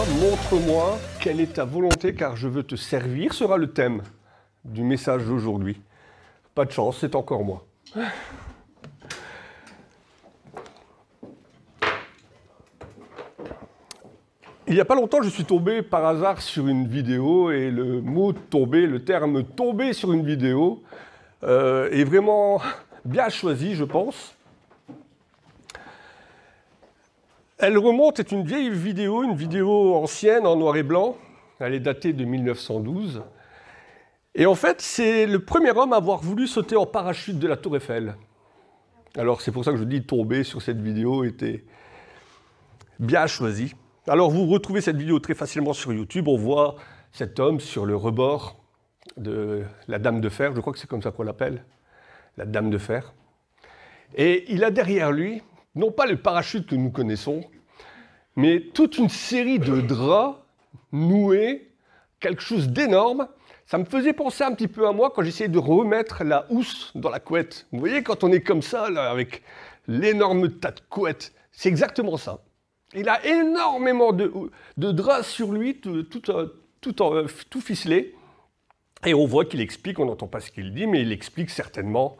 montre-moi quelle est ta volonté car je veux te servir, sera le thème du message d'aujourd'hui. Pas de chance, c'est encore moi. Il n'y a pas longtemps, je suis tombé par hasard sur une vidéo et le mot tomber, le terme tomber sur une vidéo est vraiment bien choisi, je pense. Elle remonte, c'est une vieille vidéo, une vidéo ancienne en noir et blanc. Elle est datée de 1912. Et en fait, c'est le premier homme à avoir voulu sauter en parachute de la Tour Eiffel. Alors, c'est pour ça que je dis tomber sur cette vidéo était bien choisi. Alors, vous retrouvez cette vidéo très facilement sur YouTube. On voit cet homme sur le rebord de la Dame de Fer. Je crois que c'est comme ça qu'on l'appelle, la Dame de Fer. Et il a derrière lui, non pas le parachute que nous connaissons, mais toute une série de draps noués, quelque chose d'énorme. Ça me faisait penser un petit peu à moi quand j'essayais de remettre la housse dans la couette. Vous voyez, quand on est comme ça, là, avec l'énorme tas de couettes, c'est exactement ça. Il a énormément de draps sur lui, tout ficelé. Et on voit qu'il explique, on n'entend pas ce qu'il dit, mais il explique certainement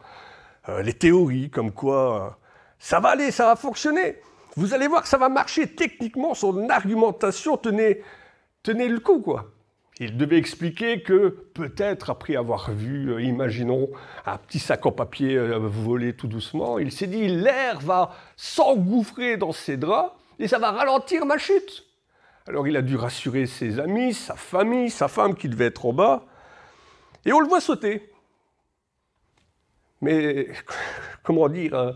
les théories, comme quoi ça va aller, ça va fonctionner. Vous allez voir que ça va marcher. Techniquement, son argumentation tenait le coup, quoi. Il devait expliquer que peut-être après avoir vu, imaginons, un petit sac en papier voler tout doucement, il s'est dit l'air va s'engouffrer dans ses draps et ça va ralentir ma chute. Alors il a dû rassurer ses amis, sa famille, sa femme qui devait être en bas, et on le voit sauter. Mais, comment dire,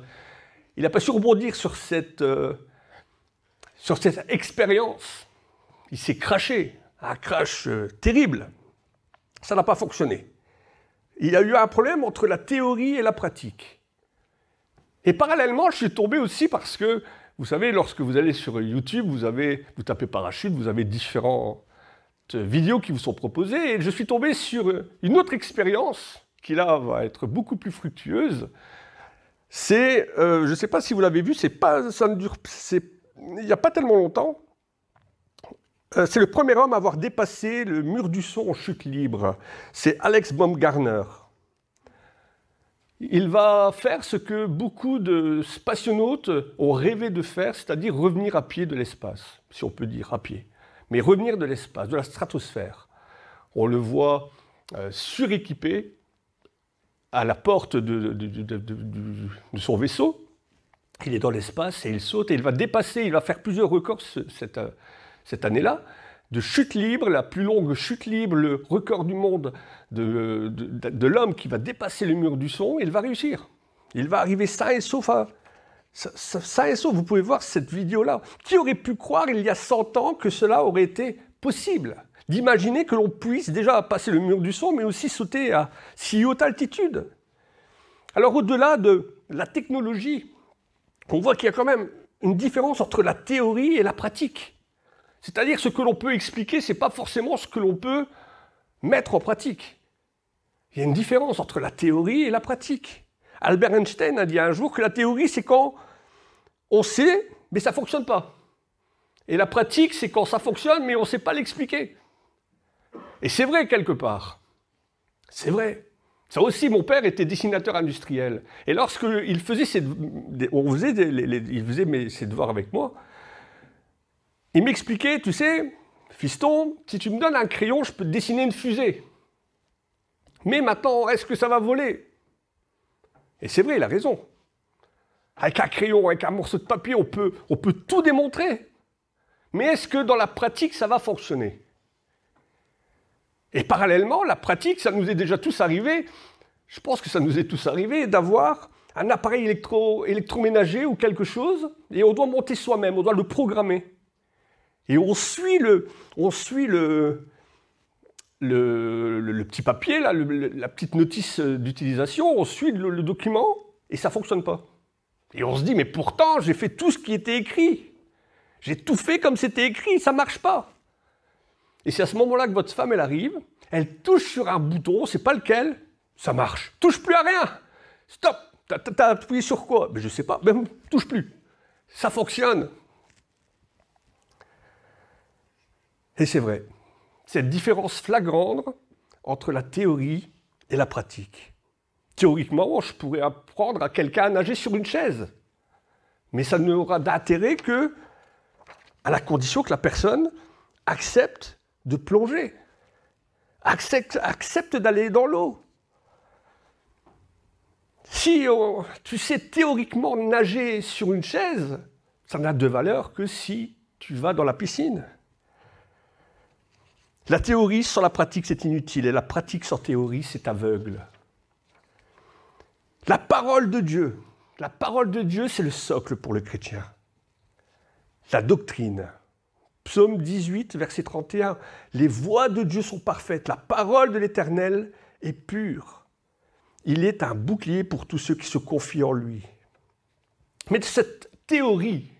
il n'a pas su rebondir sur cette expérience. Il s'est craché, un crash terrible. Ça n'a pas fonctionné. Il y a eu un problème entre la théorie et la pratique. Et parallèlement, je suis tombé aussi parce que, vous savez, lorsque vous allez sur YouTube, vous tapez parachute, vous avez différentes vidéos qui vous sont proposées, et je suis tombé sur une autre expérience qui là va être beaucoup plus fructueuse. C'est, je ne sais pas si vous l'avez vu, il n'y a pas tellement longtemps. C'est le premier homme à avoir dépassé le mur du son en chute libre. C'est Alex Baumgartner. Il va faire ce que beaucoup de spationautes ont rêvé de faire, c'est-à-dire revenir à pied de l'espace, si on peut dire à pied. Mais revenir de l'espace, de la stratosphère. On le voit suréquipé à la porte de son vaisseau. Il est dans l'espace et il saute et il va dépasser, il va faire plusieurs records cette année-là, de chute libre, la plus longue chute libre, le record du monde de l'homme qui va dépasser le mur du son, il va réussir. Il va arriver sain et sauf. Sain et sauf, vous pouvez voir cette vidéo-là. Qui aurait pu croire il y a 100 ans que cela aurait été possible? D'imaginer que l'on puisse déjà passer le mur du son, mais aussi sauter à si haute altitude. Alors au-delà de la technologie, on voit qu'il y a quand même une différence entre la théorie et la pratique. C'est-à-dire ce que l'on peut expliquer, ce n'est pas forcément ce que l'on peut mettre en pratique. Il y a une différence entre la théorie et la pratique. Albert Einstein a dit un jour que la théorie, c'est quand on sait, mais ça ne fonctionne pas. Et la pratique, c'est quand ça fonctionne, mais on ne sait pas l'expliquer. Et c'est vrai quelque part. C'est vrai. Ça aussi, mon père était dessinateur industriel. Et lorsqu'il faisait ses devoirs avec moi, il m'expliquait, tu sais, fiston, si tu me donnes un crayon, je peux te dessiner une fusée. Mais maintenant, est-ce que ça va voler? Et c'est vrai, il a raison. Avec un crayon, avec un morceau de papier, on peut tout démontrer. Mais est-ce que dans la pratique, ça va fonctionner? Et parallèlement, la pratique, ça nous est déjà tous arrivé, je pense que ça nous est tous arrivé, d'avoir un appareil électroménager ou quelque chose, et on doit monter soi-même, on doit le programmer. Et on suit le petit papier, là, la petite notice d'utilisation, on suit le document, et ça ne fonctionne pas. Et on se dit, mais pourtant, j'ai fait tout ce qui était écrit. J'ai tout fait comme c'était écrit, ça ne marche pas. Et c'est à ce moment-là que votre femme, elle arrive, elle touche sur un bouton, on ne sait pas lequel, ça marche. Touche plus à rien. Stop. T'as appuyé sur quoi? Je ne sais pas, même touche plus. Ça fonctionne. Et c'est vrai, cette différence flagrante entre la théorie et la pratique. Théoriquement, je pourrais apprendre à quelqu'un à nager sur une chaise, mais ça n'aura d'intérêt que à la condition que la personne accepte de plonger, accepte d'aller dans l'eau. Si tu sais théoriquement nager sur une chaise, ça n'a de valeur que si tu vas dans la piscine. La théorie sans la pratique, c'est inutile, et la pratique sans théorie, c'est aveugle. La parole de Dieu, c'est le socle pour le chrétien. La doctrine. Psaume 18, verset 31. Les voies de Dieu sont parfaites, la parole de l'Éternel est pure. Il est un bouclier pour tous ceux qui se confient en lui. Mais de cette théorie,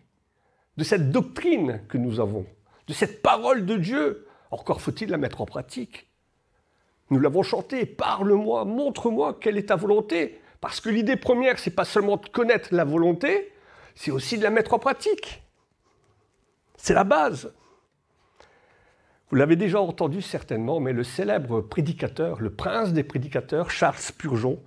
de cette doctrine que nous avons, de cette parole de Dieu, encore faut-il la mettre en pratique. Nous l'avons chanté, parle-moi, montre-moi quelle est ta volonté. Parce que l'idée première, c'est pas seulement de connaître la volonté, c'est aussi de la mettre en pratique. C'est la base. Vous l'avez déjà entendu certainement, mais le célèbre prédicateur, le prince des prédicateurs, Charles Spurgeon,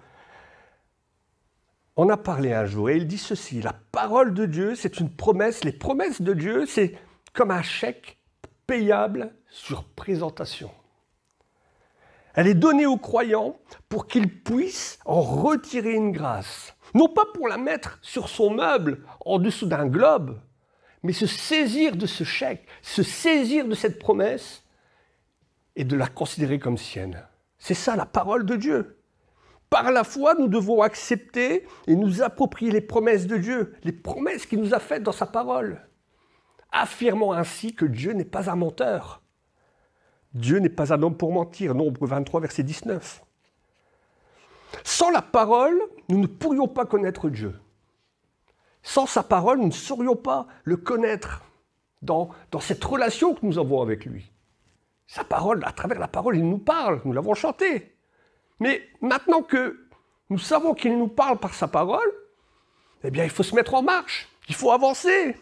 en a parlé un jour et il dit ceci: la parole de Dieu, c'est une promesse. Les promesses de Dieu, c'est comme un chèque payable sur présentation. Elle est donnée aux croyants pour qu'ils puissent en retirer une grâce. Non pas pour la mettre sur son meuble en dessous d'un globe, mais se saisir de ce chèque, se saisir de cette promesse et de la considérer comme sienne. C'est ça la parole de Dieu. Par la foi, nous devons accepter et nous approprier les promesses de Dieu, les promesses qu'il nous a faites dans sa parole, affirmant ainsi que Dieu n'est pas un menteur. Dieu n'est pas un homme pour mentir, Nombre 23, verset 19. Sans la parole, nous ne pourrions pas connaître Dieu. Sans sa parole, nous ne saurions pas le connaître dans cette relation que nous avons avec lui. Sa parole, à travers la parole, il nous parle, nous l'avons chanté. Mais maintenant que nous savons qu'il nous parle par sa parole, eh bien, il faut se mettre en marche, il faut avancer.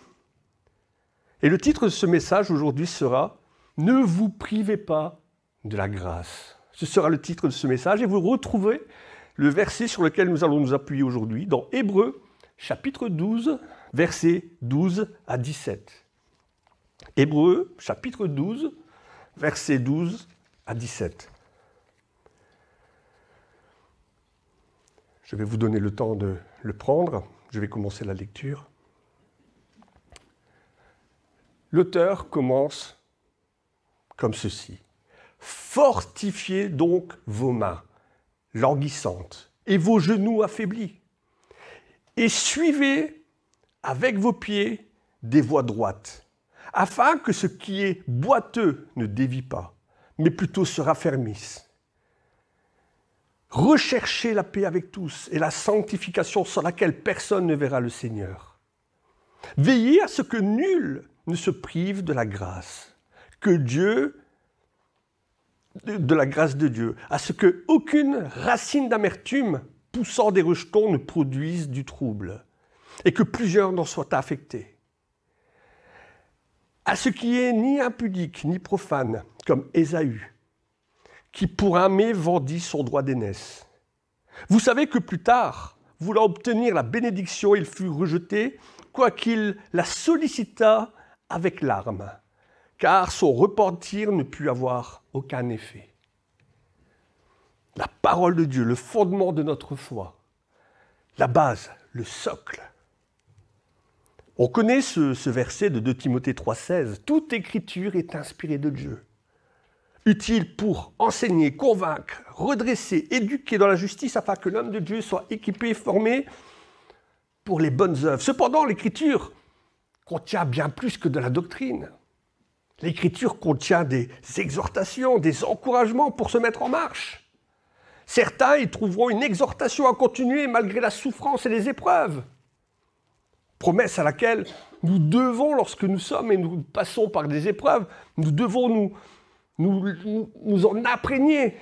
Et le titre de ce message aujourd'hui sera « Ne vous privez pas de la grâce ». Ce sera le titre de ce message et vous retrouvez le verset sur lequel nous allons nous appuyer aujourd'hui dans Hébreux, chapitre 12, versets 12 à 17. Hébreux, chapitre 12, versets 12 à 17. Je vais vous donner le temps de le prendre. Je vais commencer la lecture. L'auteur commence comme ceci. « Fortifiez donc vos mains languissantes et vos genoux affaiblis, et suivez avec vos pieds des voies droites, afin que ce qui est boiteux ne dévie pas, mais plutôt se raffermisse. Recherchez la paix avec tous et la sanctification sans laquelle personne ne verra le Seigneur. Veillez à ce que nul ne se prive de la grâce, de la grâce de Dieu, à ce qu'aucune racine d'amertume poussant des rejetons ne produise du trouble, et que plusieurs n'en soient affectés. À ce qui est ni impudique ni profane, comme Ésaü, qui pour un mets vendit son droit d'aînesse. Vous savez que plus tard, voulant obtenir la bénédiction, il fut rejeté, quoiqu'il la sollicita avec larmes, car son repentir ne put avoir aucun effet. La parole de Dieu, le fondement de notre foi, la base, le socle. On connaît ce verset de 2 Timothée 3,16. Toute écriture est inspirée de Dieu, utile pour enseigner, convaincre, redresser, éduquer dans la justice, afin que l'homme de Dieu soit équipé et formé pour les bonnes œuvres. Cependant, l'écriture contient bien plus que de la doctrine. L'écriture contient des exhortations, des encouragements pour se mettre en marche. Certains y trouveront une exhortation à continuer malgré la souffrance et les épreuves. Promesse à laquelle nous devons, lorsque nous sommes et nous passons par des épreuves, nous devons nous en imprégner.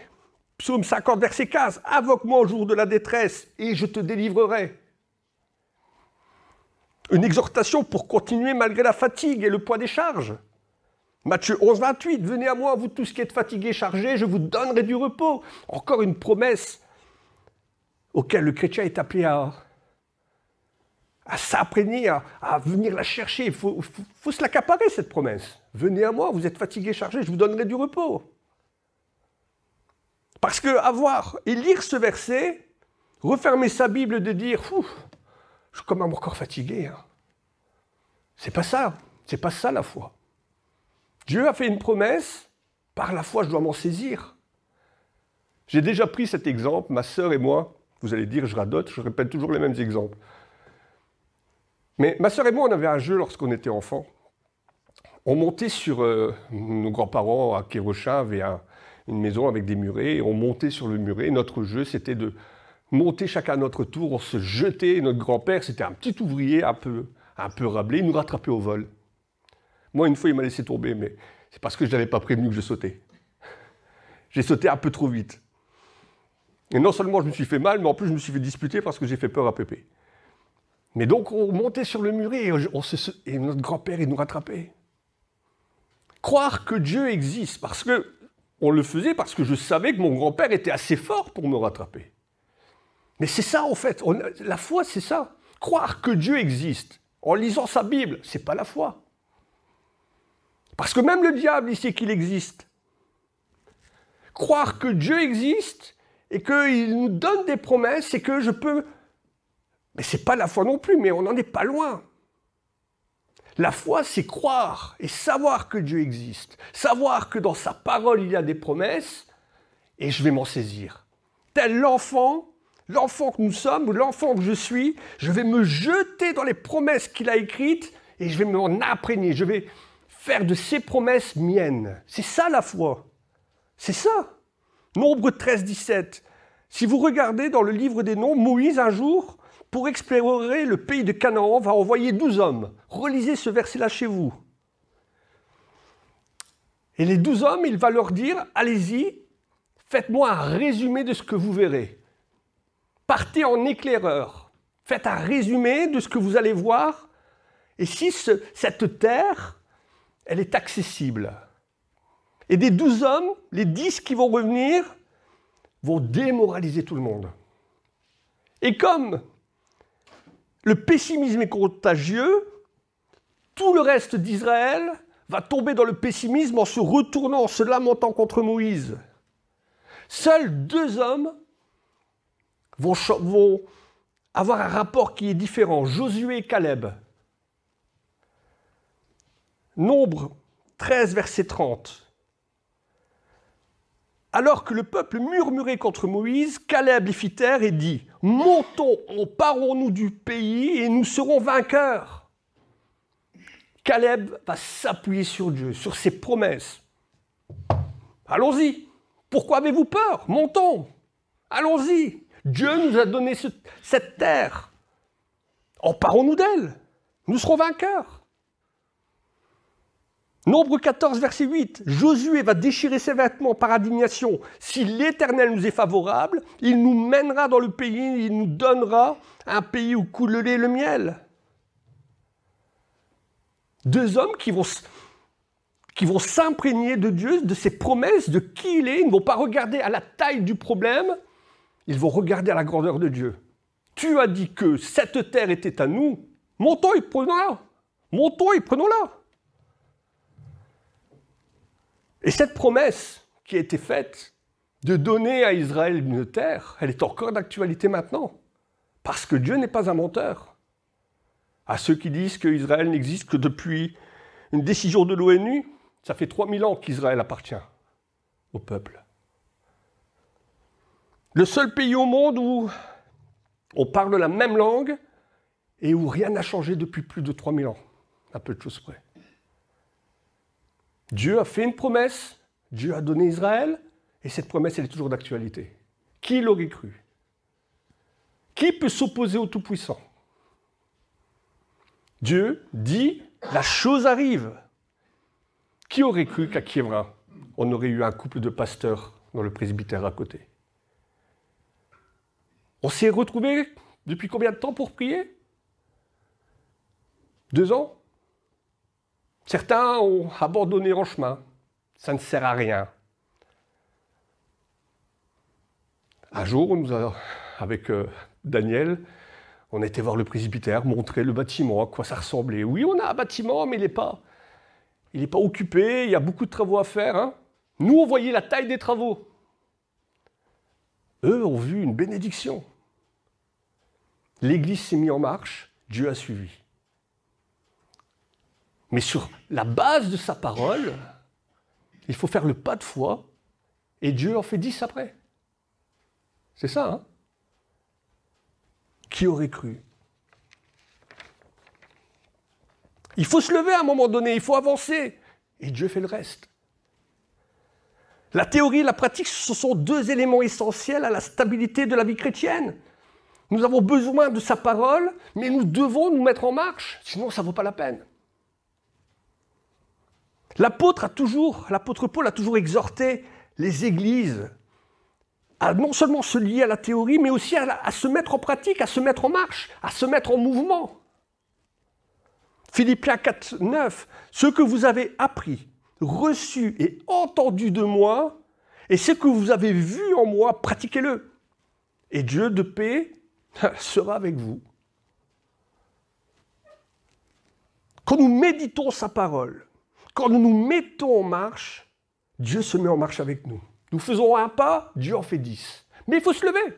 Psaume 50, verset 15. « Invoque-moi au jour de la détresse et je te délivrerai. » Une exhortation pour continuer malgré la fatigue et le poids des charges. Matthieu 11, 28, venez à moi, vous tous qui êtes fatigués, chargés, je vous donnerai du repos. Encore une promesse auquel le chrétien est appelé à s'apprêter, à venir la chercher. Il faut se l'accaparer, cette promesse. Venez à moi, vous êtes fatigués, chargés, je vous donnerai du repos. Parce que avoir et lire ce verset, refermer sa Bible de dire « je suis quand même encore fatigué hein. ». C'est pas ça la foi. Dieu a fait une promesse, par la foi je dois m'en saisir. J'ai déjà pris cet exemple, ma sœur et moi, vous allez dire je radote, je répète toujours les mêmes exemples. Mais ma sœur et moi on avait un jeu lorsqu'on était enfants. On montait sur nos grands-parents à Kérocha avaient une maison avec des murets, et on montait sur le muret. Notre jeu c'était de monter chacun à notre tour, on se jetait, notre grand-père c'était un petit ouvrier un peu rablé, il nous rattrapait au vol. Moi, une fois, il m'a laissé tomber, mais c'est parce que je n'avais pas prévenu que je sautais. J'ai sauté un peu trop vite. Et non seulement je me suis fait mal, mais en plus je me suis fait disputer parce que j'ai fait peur à Pépé. Mais donc, on montait sur le muret et notre grand-père, il nous rattrapait. Croire que Dieu existe, on le faisait parce que je savais que mon grand-père était assez fort pour me rattraper. Mais c'est ça, en fait. La foi, c'est ça. Croire que Dieu existe en lisant sa Bible, c'est pas la foi. Parce que même le diable, il sait qu'il existe. Croire que Dieu existe et qu'il nous donne des promesses et que je peux... Mais ce n'est pas la foi non plus, mais on n'en est pas loin. La foi, c'est croire et savoir que Dieu existe. Savoir que dans sa parole, il y a des promesses et je vais m'en saisir. Tel l'enfant que nous sommes, ou l'enfant que je suis, je vais me jeter dans les promesses qu'il a écrites et je vais m'en imprégner. Je vais faire de ces promesses miennes. C'est ça la foi. C'est ça. Nombre 13, 17. Si vous regardez dans le livre des Nombres, Moïse, un jour, pour explorer le pays de Canaan, va envoyer 12 hommes. Relisez ce verset-là chez vous. Et les 12 hommes, il va leur dire, allez-y, faites-moi un résumé de ce que vous verrez. Partez en éclaireur. Faites un résumé de ce que vous allez voir. Et si cette terre, elle est accessible. Et des 12 hommes, les 10 qui vont revenir vont démoraliser tout le monde. Et comme le pessimisme est contagieux, tout le reste d'Israël va tomber dans le pessimisme en se retournant, en se lamentant contre Moïse. Seuls 2 hommes vont avoir un rapport qui est différent, Josué et Caleb. Nombre 13, verset 30. Alors que le peuple murmurait contre Moïse, Caleb les fit taire et dit « Montons, emparons-nous du pays et nous serons vainqueurs. » Caleb va s'appuyer sur Dieu, sur ses promesses. Allons-y. Pourquoi avez-vous peur? Montons. Allons-y. Dieu nous a donné cette terre. Emparons-nous d'elle. Nous serons vainqueurs. Nombre 14, verset 8. Josué va déchirer ses vêtements par indignation. Si l'Éternel nous est favorable, il nous mènera dans le pays, il nous donnera un pays où coule le lait et le miel. 2 hommes qui vont s'imprégner de Dieu, de ses promesses, de qui il est. Ils ne vont pas regarder à la taille du problème, ils vont regarder à la grandeur de Dieu. Tu as dit que cette terre était à nous. Montons et prenons-la. Montons et prenons-la. Et cette promesse qui a été faite de donner à Israël une terre, elle est encore d'actualité maintenant. Parce que Dieu n'est pas un menteur. À ceux qui disent qu'Israël n'existe que depuis une décision de l'ONU, ça fait 3000 ans qu'Israël appartient au peuple. Le seul pays au monde où on parle la même langue et où rien n'a changé depuis plus de 3000 ans, à peu de choses près. Dieu a fait une promesse, Dieu a donné Israël, et cette promesse, elle est toujours d'actualité. Qui l'aurait cru? Qui peut s'opposer au Tout-Puissant? Dieu dit, la chose arrive. Qui aurait cru qu'à Kievrin, on aurait eu un couple de pasteurs dans le presbytère à côté? On s'est retrouvés depuis combien de temps pour prier? 2 ans? Certains ont abandonné en chemin. Ça ne sert à rien. Un jour, avec Daniel, on a été voir le presbytère, montrer le bâtiment, à quoi ça ressemblait. Oui, on a un bâtiment, mais il n'est pas occupé, il y a beaucoup de travaux à faire. Hein. Nous, on voyait la taille des travaux. Eux ont vu une bénédiction. L'Église s'est mise en marche, Dieu a suivi. Mais sur la base de sa parole, il faut faire le pas de foi, et Dieu en fait 10 après. C'est ça, hein? Qui aurait cru? Il faut se lever à un moment donné, il faut avancer, et Dieu fait le reste. La théorie et la pratique, ce sont deux éléments essentiels à la stabilité de la vie chrétienne. Nous avons besoin de sa parole, mais nous devons nous mettre en marche, sinon ça ne vaut pas la peine. L'apôtre Paul a toujours exhorté les églises à non seulement se lier à la théorie, mais aussi à se mettre en pratique, à se mettre en marche, à se mettre en mouvement. Philippiens 4, 9, « Ce que vous avez appris, reçu et entendu de moi, et ce que vous avez vu en moi, pratiquez-le. Et Dieu de paix sera avec vous. » Quand nous méditons sa parole, quand nous nous mettons en marche, Dieu se met en marche avec nous. Nous faisons un pas, Dieu en fait 10. Mais il faut se lever.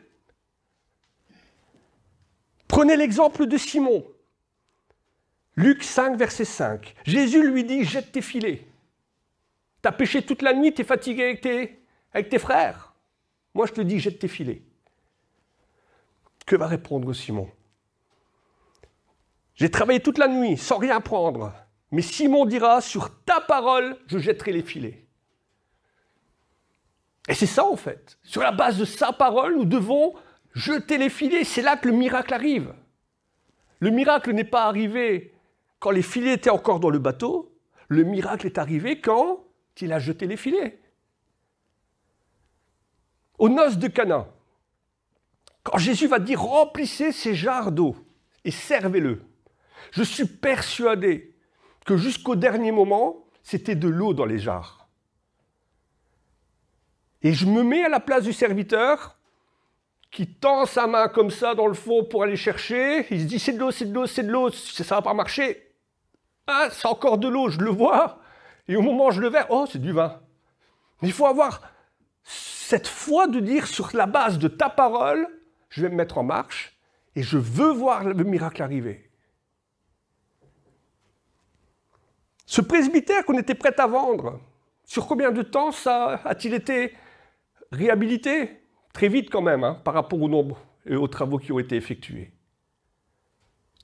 Prenez l'exemple de Simon. Luc 5, verset 5. Jésus lui dit, jette tes filets. Tu as péché toute la nuit, tu es fatigué avec tes frères. Moi, je te dis, jette tes filets. Que va répondre Simon? J'ai travaillé toute la nuit sans rien prendre. Mais Simon dira, sur ta parole, je jetterai les filets. Et c'est ça en fait. Sur la base de sa parole, nous devons jeter les filets. C'est là que le miracle arrive. Le miracle n'est pas arrivé quand les filets étaient encore dans le bateau. Le miracle est arrivé quand il a jeté les filets. Aux noces de Cana, quand Jésus va dire « Remplissez ces jarres d'eau et servez-le », je suis persuadé que jusqu'au dernier moment, c'était de l'eau dans les jarres. Et je me mets à la place du serviteur qui tend sa main comme ça dans le fond pour aller chercher. Il se dit, c'est de l'eau, c'est de l'eau, c'est de l'eau, ça ne va pas marcher. Ah, c'est encore de l'eau, je le vois. Et au moment où je le verse, oh, c'est du vin. Mais il faut avoir cette foi de dire, sur la base de ta parole, je vais me mettre en marche et je veux voir le miracle arriver. Ce presbytère qu'on était prêt à vendre, sur combien de temps ça a-t-il été réhabilité? Très vite quand même, hein, par rapport au nombre et aux travaux qui ont été effectués.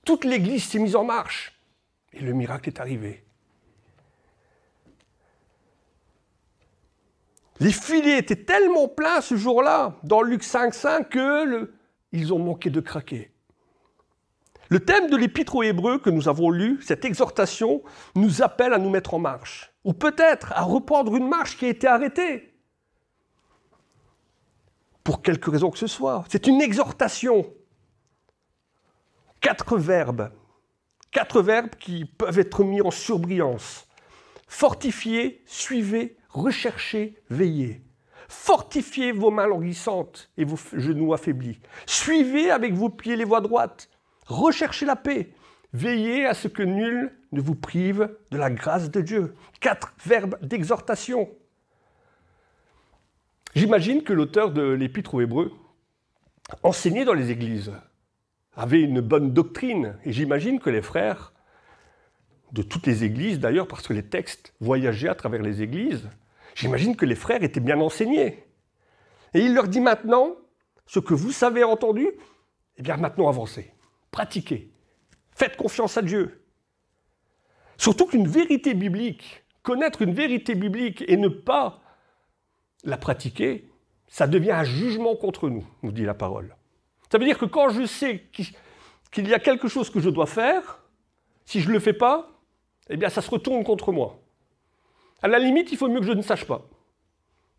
Toute l'Église s'est mise en marche et le miracle est arrivé. Les filets étaient tellement pleins ce jour-là, dans Luc 5,5, qu'ils ont manqué de craquer. Le thème de l'Épître aux Hébreux que nous avons lu, cette exhortation, nous appelle à nous mettre en marche. Ou peut-être à reprendre une marche qui a été arrêtée. Pour quelque raison que ce soit. C'est une exhortation. 4 verbes. 4 verbes qui peuvent être mis en surbrillance. Fortifiez, suivez, recherchez, veillez. Fortifiez vos mains languissantes et vos genoux affaiblis. Suivez avec vos pieds les voies droites. Recherchez la paix. Veillez à ce que nul ne vous prive de la grâce de Dieu. 4 verbes d'exhortation. J'imagine que l'auteur de l'Épître aux Hébreux enseignait dans les églises, avait une bonne doctrine. Et j'imagine que les frères, de toutes les églises d'ailleurs, parce que les textes voyageaient à travers les églises, j'imagine que les frères étaient bien enseignés. Et il leur dit maintenant, ce que vous savez entendu, eh bien maintenant avancez, pratiquez, faites confiance à Dieu. Surtout qu'une vérité biblique, connaître une vérité biblique et ne pas la pratiquer, ça devient un jugement contre nous, nous dit la parole. Ça veut dire que quand je sais qu'il y a quelque chose que je dois faire, si je ne le fais pas, eh bien ça se retourne contre moi. À la limite, il faut mieux que je ne sache pas.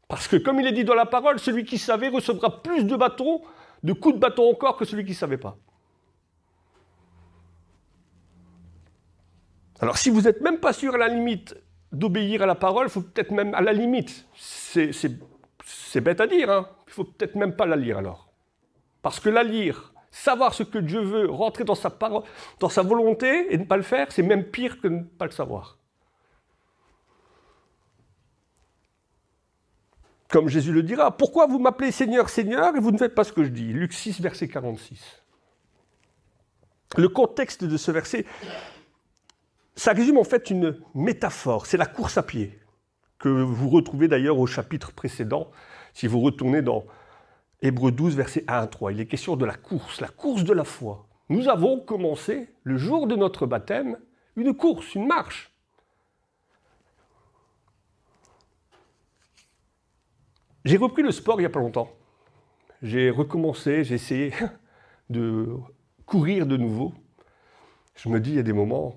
Parce que comme il est dit dans la parole, celui qui savait recevra plus de bâtons, de coups de bâton encore que celui qui ne savait pas. Alors si vous n'êtes même pas sûr à la limite d'obéir à la parole, il faut peut-être même à la limite, c'est bête à dire, hein, il ne faut peut-être même pas la lire alors. Parce que la lire, savoir ce que Dieu veut, rentrer dans sa parole, dans sa volonté et ne pas le faire, c'est même pire que ne pas le savoir. Comme Jésus le dira, pourquoi vous m'appelez Seigneur, Seigneur, et vous ne faites pas ce que je dis? Luc 6, verset 46. Le contexte de ce verset, ça résume en fait une métaphore, c'est la course à pied, que vous retrouvez d'ailleurs au chapitre précédent, si vous retournez dans Hébreux 12, versets 1 à 3. Il est question de la course de la foi. Nous avons commencé, le jour de notre baptême, une course, une marche. J'ai repris le sport il n'y a pas longtemps. J'ai recommencé, j'ai essayé de courir de nouveau. Je me dis, il y a des moments,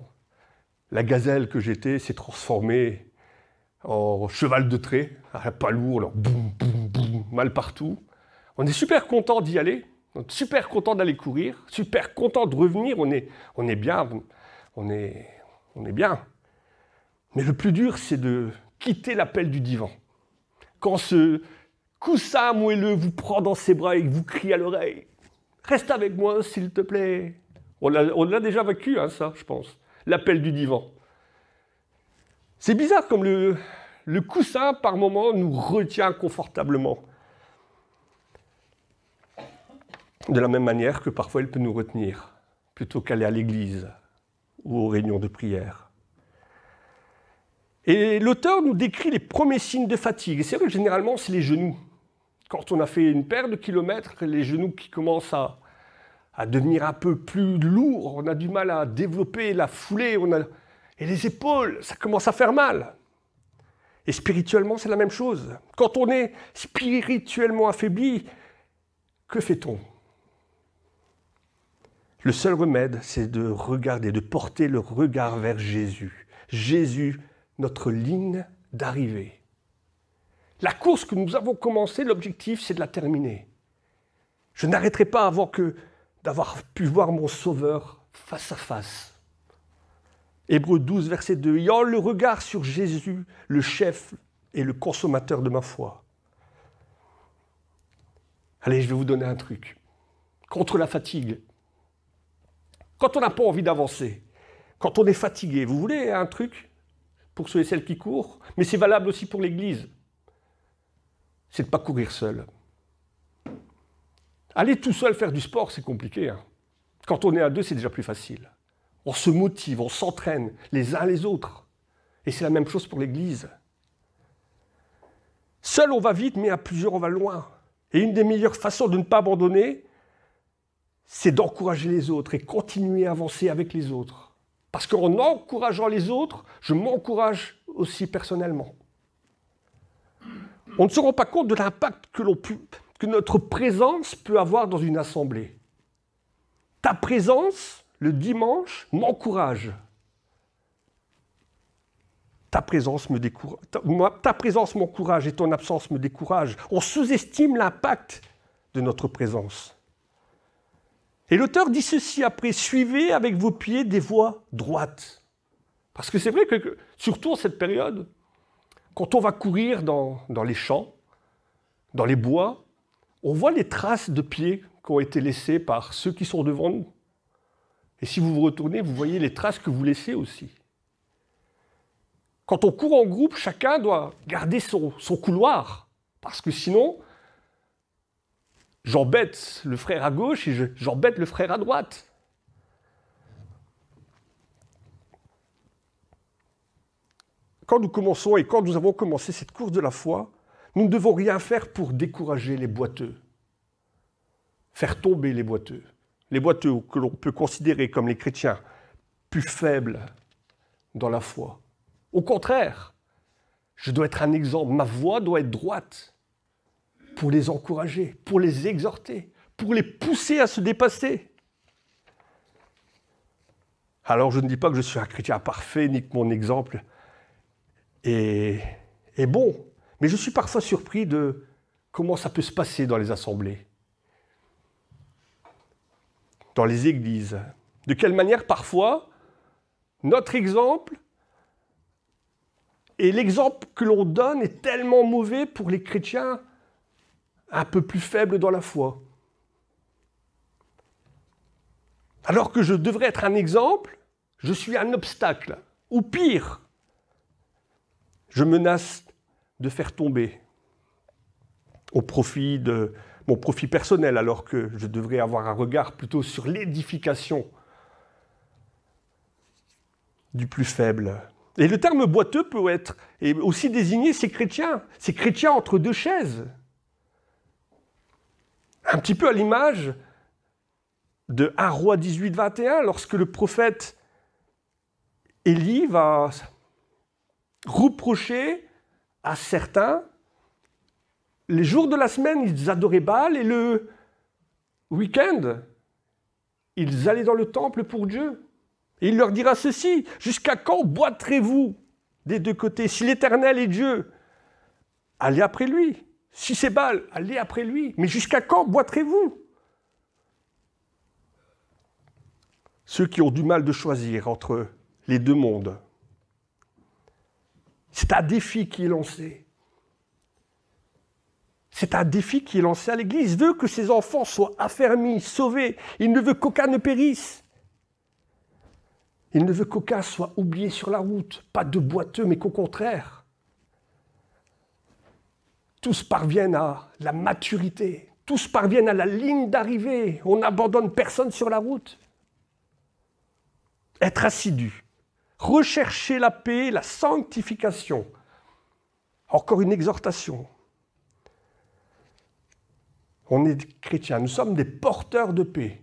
la gazelle que j'étais s'est transformée en cheval de trait, pas lourd, alors boum, boum, boum, mal partout. On est super content d'y aller, on est super content d'aller courir, super content de revenir, on est bien, on est bien. Mais le plus dur, c'est de quitter l'appel du divan. Quand ce coussin moelleux vous prend dans ses bras et vous crie à l'oreille « Reste avec moi, s'il te plaît ». On l'a déjà vécu, hein, ça, je pense. L'appel du divan. C'est bizarre comme le coussin, par moment, nous retient confortablement. De la même manière que parfois il peut nous retenir, plutôt qu'aller à l'église ou aux réunions de prière. Et l'auteur nous décrit les premiers signes de fatigue. Et c'est vrai que généralement, c'est les genoux. Quand on a fait une paire de kilomètres, les genoux qui commencent à devenir un peu plus lourds, on a du mal à développer la foulée, et les épaules, ça commence à faire mal. Et spirituellement, c'est la même chose. Quand on est spirituellement affaibli, que fait-on? Le seul remède, c'est de regarder, de porter le regard vers Jésus. Jésus, notre ligne d'arrivée. La course que nous avons commencée, l'objectif, c'est de la terminer. Je n'arrêterai pas avant d'avoir pu voir mon Sauveur face à face. Hébreux 12, verset 2. Ayant le regard sur Jésus, le chef et le consommateur de ma foi. Allez, je vais vous donner un truc. Contre la fatigue. Quand on n'a pas envie d'avancer, quand on est fatigué, vous voulez un truc pour ceux et celles qui courent? Mais c'est valable aussi pour l'Église. C'est de ne pas courir seul. Aller tout seul faire du sport, c'est compliqué. Hein. Quand on est à deux, c'est déjà plus facile. On se motive, on s'entraîne les uns les autres. Et c'est la même chose pour l'Église. Seul, on va vite, mais à plusieurs, on va loin. Et une des meilleures façons de ne pas abandonner, c'est d'encourager les autres et continuer à avancer avec les autres. Parce qu'en encourageant les autres, je m'encourage aussi personnellement. On ne se rend pas compte de l'impact que notre présence peut avoir dans une assemblée. Ta présence, le dimanche, m'encourage. Ta présence m'encourage et ton absence me décourage. On sous-estime l'impact de notre présence. Et l'auteur dit ceci après, suivez avec vos pieds des voies droites. Parce que c'est vrai que, surtout en cette période, quand on va courir dans les champs, dans les bois, on voit les traces de pieds qui ont été laissées par ceux qui sont devant nous. Et si vous vous retournez, vous voyez les traces que vous laissez aussi. Quand on court en groupe, chacun doit garder son couloir. Parce que sinon, j'embête le frère à gauche et j'embête le frère à droite. Quand nous commençons et quand nous avons commencé cette course de la foi, nous ne devons rien faire pour décourager les boiteux. Faire tomber les boiteux. Les boiteux que l'on peut considérer comme les chrétiens plus faibles dans la foi. Au contraire, je dois être un exemple. Ma voix doit être droite pour les encourager, pour les exhorter, pour les pousser à se dépasser. Alors je ne dis pas que je suis un chrétien parfait, ni que mon exemple est bon, mais je suis parfois surpris de comment ça peut se passer dans les assemblées, dans les églises. De quelle manière parfois notre exemple et l'exemple que l'on donne est tellement mauvais pour les chrétiens un peu plus faibles dans la foi. Alors que je devrais être un exemple, je suis un obstacle. Ou pire, je menace de faire tomber au profit de mon profit personnel, alors que je devrais avoir un regard plutôt sur l'édification du plus faible. Et le terme boiteux peut être aussi désigner ces chrétiens entre deux chaises. Un petit peu à l'image de 1 Roi 18, 21, lorsque le prophète Élie va reprocher à certains, les jours de la semaine, ils adoraient Baal, et le week-end, ils allaient dans le temple pour Dieu. Et il leur dira ceci, « Jusqu'à quand boiterez-vous des deux côtés? Si l'Éternel est Dieu, allez après lui. Si c'est Baal, allez après lui. Mais jusqu'à quand boiterez-vous » Ceux qui ont du mal de choisir entre les deux mondes. C'est un défi qui est lancé. C'est un défi qui est lancé à l'Église. Il veut que ses enfants soient affermis, sauvés. Il ne veut qu'aucun ne périsse. Il ne veut qu'aucun soit oublié sur la route. Pas de boiteux, mais qu'au contraire, tous parviennent à la maturité. Tous parviennent à la ligne d'arrivée. On n'abandonne personne sur la route. Être assidu. Rechercher la paix, la sanctification. Encore une exhortation. On est chrétiens, nous sommes des porteurs de paix.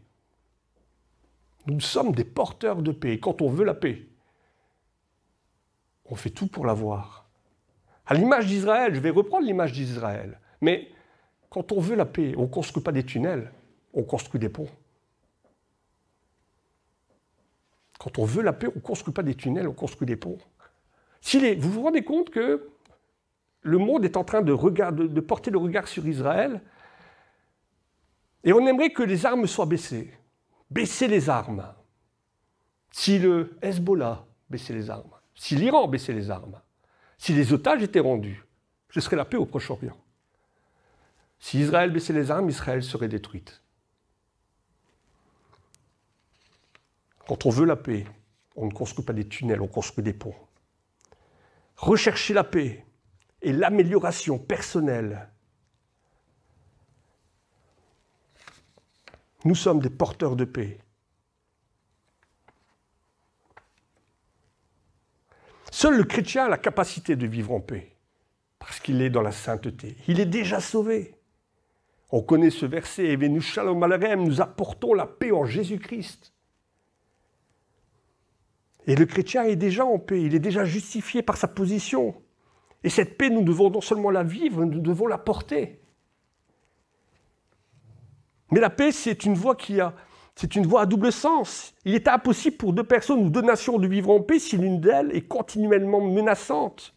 Nous sommes des porteurs de paix. Et quand on veut la paix, on fait tout pour l'avoir. À l'image d'Israël, je vais reprendre l'image d'Israël, mais quand on veut la paix, on ne construit pas des tunnels, on construit des ponts. Quand on veut la paix, on ne construit pas des tunnels, on construit des ponts. Vous vous rendez compte que le monde est en train de porter le regard sur Israël, et on aimerait que les armes soient baissées. Baisser les armes. Si le Hezbollah baissait les armes, si l'Iran baissait les armes, si les otages étaient rendus, ce serait la paix au Proche-Orient. Si Israël baissait les armes, Israël serait détruite. Quand on veut la paix, on ne construit pas des tunnels, on construit des ponts. Rechercher la paix et l'amélioration personnelle. Nous sommes des porteurs de paix. Seul le chrétien a la capacité de vivre en paix, parce qu'il est dans la sainteté. Il est déjà sauvé. On connaît ce verset, « Evenu shalom alechem », nous apportons la paix en Jésus-Christ. Et le chrétien est déjà en paix, il est déjà justifié par sa position. Et cette paix, nous devons non seulement la vivre, nous devons la porter. Mais la paix, c'est une voie à double sens. Il est impossible pour deux personnes ou deux nations de vivre en paix si l'une d'elles est continuellement menaçante.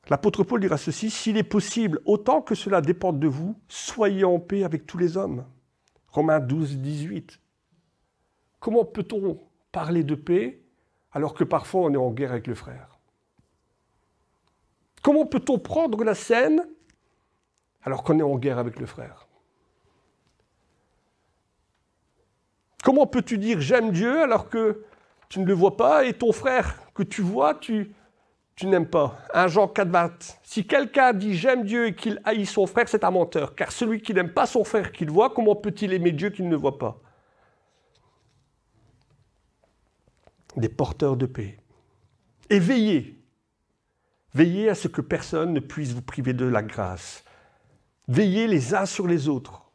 L'apôtre Paul dira ceci, « S'il est possible, autant que cela dépende de vous, soyez en paix avec tous les hommes. » Romains 12, 18. Comment peut-on parler de paix alors que parfois on est en guerre avec le frère? Comment peut-on prendre la scène alors qu'on est en guerre avec le frère? Comment peux-tu dire « j'aime Dieu » alors que tu ne le vois pas et ton frère que tu vois, tu n'aimes pas? 1 Jean 4, 20. Si quelqu'un dit « j'aime Dieu » et qu'il haït son frère, c'est un menteur. Car celui qui n'aime pas son frère qu'il voit, comment peut-il aimer Dieu qu'il ne voit pas? Des porteurs de paix. Et veillez. Veillez à ce que personne ne puisse vous priver de la grâce. Veillez les uns sur les autres.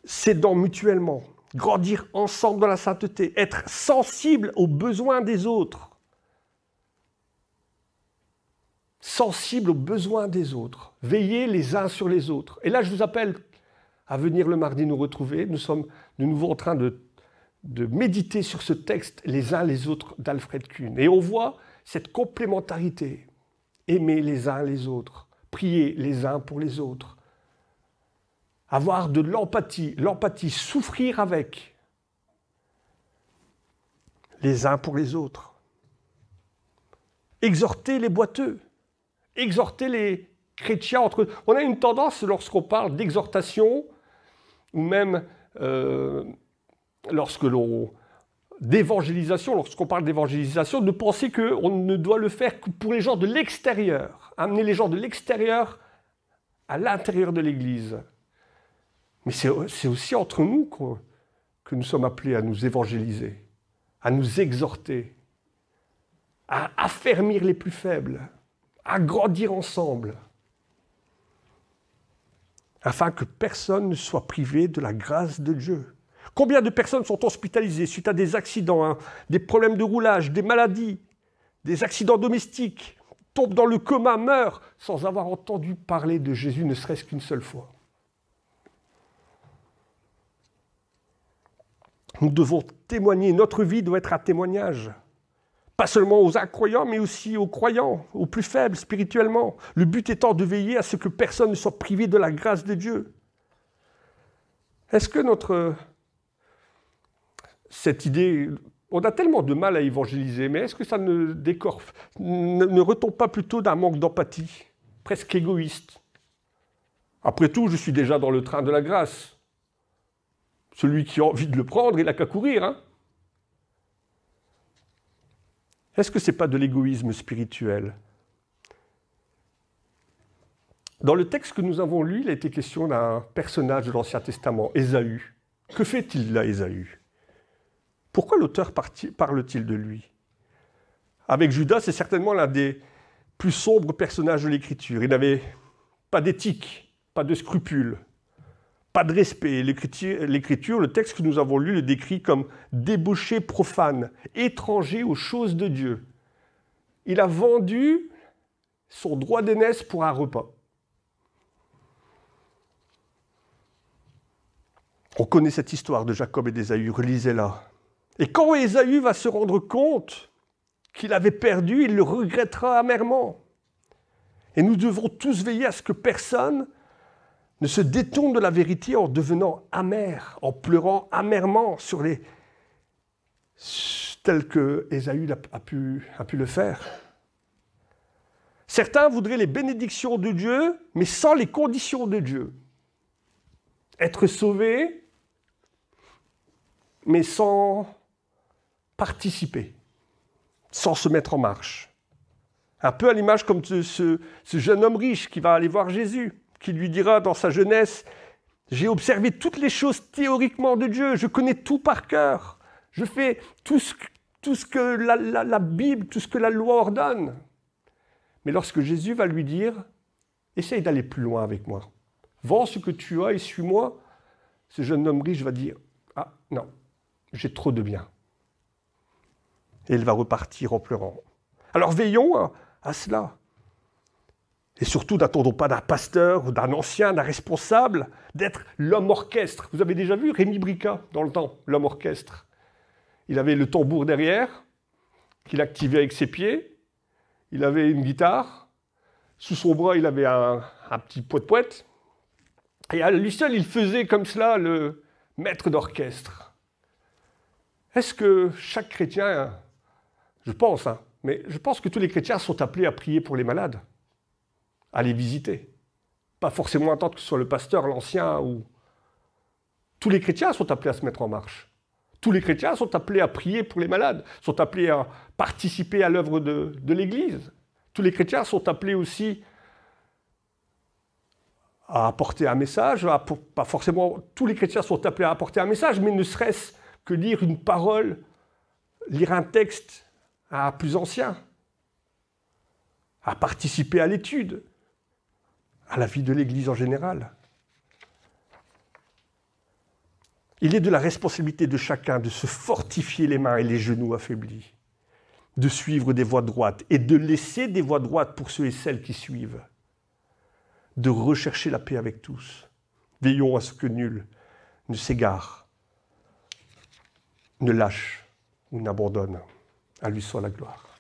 S'aidant mutuellement. Grandir ensemble dans la sainteté. Être sensible aux besoins des autres. Sensible aux besoins des autres. Veillez les uns sur les autres. Et là, je vous appelle à venir le mardi nous retrouver. Nous sommes de nouveau en train de méditer sur ce texte, les uns les autres, d'Alfred Kuhn. Et on voit cette complémentarité. Aimer les uns les autres. Prier les uns pour les autres. avoir de l'empathie, souffrir avec les uns pour les autres, exhorter les boiteux, exhorter les chrétiens entre eux. On a une tendance, lorsqu'on parle d'exhortation, ou même d'évangélisation, lorsqu'on parle d'évangélisation, de penser qu'on ne doit le faire que pour les gens de l'extérieur, amener les gens de l'extérieur à l'intérieur de l'Église. Mais c'est aussi entre nous que nous sommes appelés à nous évangéliser, à nous exhorter, à affermir les plus faibles, à grandir ensemble, afin que personne ne soit privé de la grâce de Dieu. Combien de personnes sont hospitalisées suite à des accidents, des problèmes de roulage, des maladies, des accidents domestiques, tombent dans le coma, meurent, sans avoir entendu parler de Jésus ne serait-ce qu'une seule fois. Nous devons témoigner, notre vie doit être un témoignage. Pas seulement aux incroyants, mais aussi aux croyants, aux plus faibles spirituellement. Le but étant de veiller à ce que personne ne soit privé de la grâce de Dieu. Est-ce que cette idée, on a tellement de mal à évangéliser, mais est-ce que ça ne retombe pas plutôt d'un manque d'empathie, presque égoïste? Après tout, je suis déjà dans le train de la grâce. Celui qui a envie de le prendre, il n'a qu'à courir, hein. Est-ce que ce n'est pas de l'égoïsme spirituel? Dans le texte que nous avons lu, il a été question d'un personnage de l'Ancien Testament, Ésaü. Que fait-il là, Ésaü? Pourquoi l'auteur parle-t-il de lui? Avec Judas, c'est certainement l'un des plus sombres personnages de l'Écriture. Il n'avait pas d'éthique, pas de scrupules, pas de respect. L'Écriture, le texte que nous avons lu, le décrit comme débauché profane, étranger aux choses de Dieu. Il a vendu son droit d'aînesse pour un repas. On connaît cette histoire de Jacob et d'Ésaü, relisez-la. Et quand Ésaü va se rendre compte qu'il avait perdu, il le regrettera amèrement. Et nous devons tous veiller à ce que personne ne se détourne de la vérité en devenant amer, en pleurant amèrement sur les tels que Ésaü a pu le faire. Certains voudraient les bénédictions de Dieu, mais sans les conditions de Dieu. Être sauvé, mais sans participer, sans se mettre en marche. Un peu à l'image comme ce jeune homme riche qui va aller voir Jésus, qui lui dira dans sa jeunesse « J'ai observé toutes les choses théoriquement de Dieu, je connais tout par cœur, je fais tout ce que la Bible, tout ce que la loi ordonne. » Mais lorsque Jésus va lui dire « Essaye d'aller plus loin avec moi, vends ce que tu as et suis-moi », ce jeune homme riche va dire « Ah non, j'ai trop de biens. » Et il va repartir en pleurant. Alors veillons à cela. Et surtout, n'attendons pas d'un pasteur, d'un ancien, d'un responsable, d'être l'homme orchestre. Vous avez déjà vu Rémi Brica dans le temps, l'homme orchestre. Il avait le tambour derrière, qu'il activait avec ses pieds. Il avait une guitare. Sous son bras, il avait un petit poète-poète. Et à lui seul, il faisait comme cela le maître d'orchestre. Est-ce que chaque chrétien, je pense, mais je pense que tous les chrétiens sont appelés à prier pour les malades, à les visiter. Pas forcément attendre que ce soit le pasteur, l'ancien, ou... Tous les chrétiens sont appelés à se mettre en marche. Tous les chrétiens sont appelés à prier pour les malades, sont appelés à participer à l'œuvre de l'Église. Tous les chrétiens sont appelés aussi à apporter un message. Pas forcément tous les chrétiens sont appelés à apporter un message, mais ne serait-ce que lire une parole, lire un texte à plus ancien, à participer à l'étude, à la vie de l'Église en général. Il est de la responsabilité de chacun de se fortifier les mains et les genoux affaiblis, de suivre des voies droites et de laisser des voies droites pour ceux et celles qui suivent, de rechercher la paix avec tous. Veillons à ce que nul ne s'égare, ne lâche ou n'abandonne. À lui soit la gloire.